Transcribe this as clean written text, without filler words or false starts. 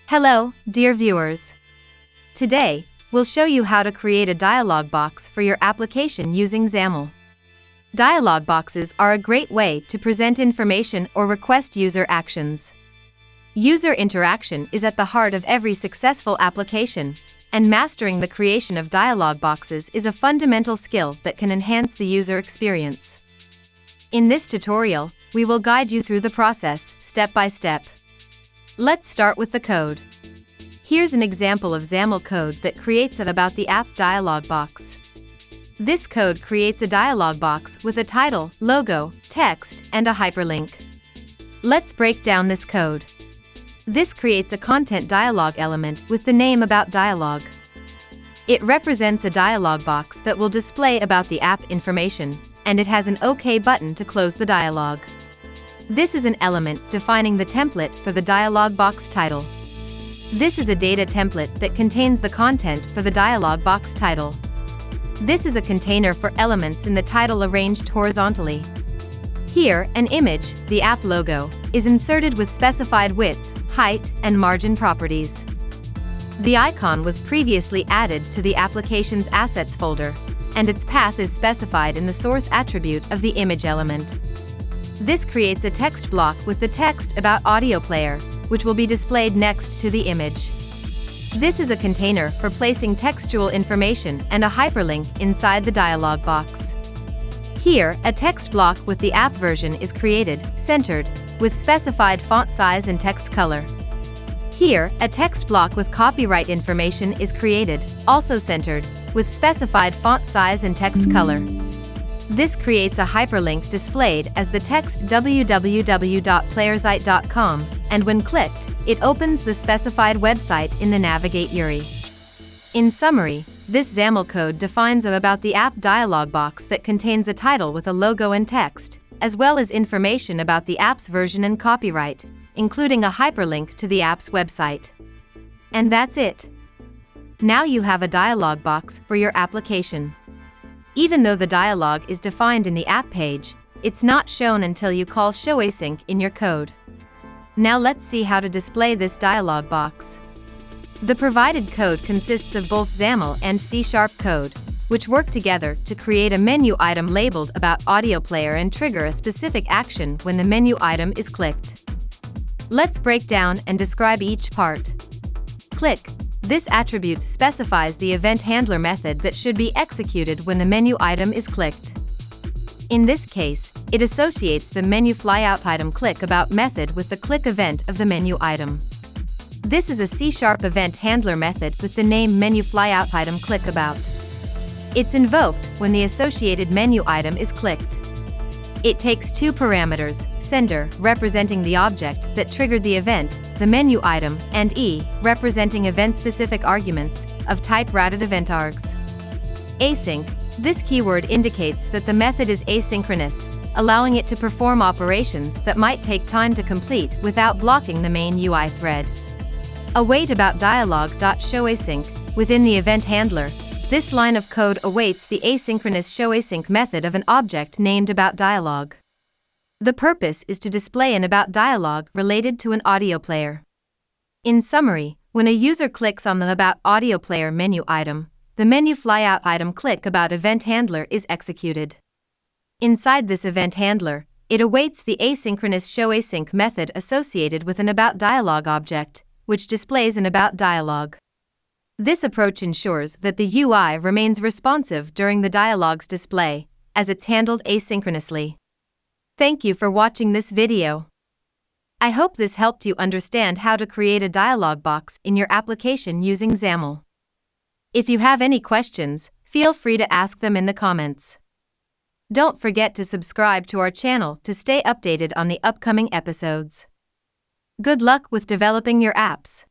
Hello, dear viewers. Today, we'll show you how to create a dialog box for your application using XAML. Dialog boxes are a great way to present information or request user actions. User interaction is at the heart of every successful application, and mastering the creation of dialog boxes is a fundamental skill that can enhance the user experience. In this tutorial, we will guide you through the process, step by step. Let's start with the code. Here's an example of XAML code that creates an About the App dialog box. This code creates a dialog box with a title, logo, text, and a hyperlink. Let's break down this code. This creates a content dialog element with the name About Dialog. It represents a dialog box that will display about the app information, and it has an OK button to close the dialog. This is an element defining the template for the dialog box title. This is a data template that contains the content for the dialog box title. This is a container for elements in the title arranged horizontally. Here, an image, the app logo, is inserted with specified width, height, and margin properties. The icon was previously added to the application's assets folder, and its path is specified in the source attribute of the image element. This creates a text block with the text About Audio Player, which will be displayed next to the image. This is a container for placing textual information and a hyperlink inside the dialog box. Here, a text block with the app version is created, centered, with specified font size and text color. Here, a text block with copyright information is created, also centered, with specified font size and text color. This creates a hyperlink displayed as the text www.playersite.com, and when clicked, it opens the specified website in the Navigate URI. In summary, this XAML code defines About the App dialog box that contains a title with a logo and text, as well as information about the app's version and copyright, including a hyperlink to the app's website. And that's it. Now you have a dialog box for your application. Even though the dialog is defined in the app page, it's not shown until you call showAsync in your code. Now let's see how to display this dialog box. The provided code consists of both XAML and C# code, which work together to create a menu item labeled About Audio Player and trigger a specific action when the menu item is clicked. Let's break down and describe each part. Click. This attribute specifies the event handler method that should be executed when the menu item is clicked. In this case, it associates the menu flyout item click about method with the click event of the menu item. This is a C# event handler method with the name menu flyout item click about. It's invoked when the associated menu item is clicked. It takes two parameters, sender, representing the object that triggered the event, the menu item, and representing event-specific arguments, of type routed event args. Async. This keyword indicates that the method is asynchronous, allowing it to perform operations that might take time to complete without blocking the main UI thread. Await About Dialog.showAsync. Within the event handler, this line of code awaits the asynchronous showAsync method of an object named About Dialog. The purpose is to display an About Dialog related to an audio player. In summary, when a user clicks on the About Audio Player menu item, the menu flyout item click About event handler is executed. Inside this event handler, it awaits the asynchronous showAsync method associated with an About Dialog object, which displays an About Dialog. This approach ensures that the UI remains responsive during the dialog's display, as it's handled asynchronously. Thank you for watching this video. I hope this helped you understand how to create a dialog box in your application using XAML. If you have any questions, feel free to ask them in the comments. Don't forget to subscribe to our channel to stay updated on the upcoming episodes. Good luck with developing your apps.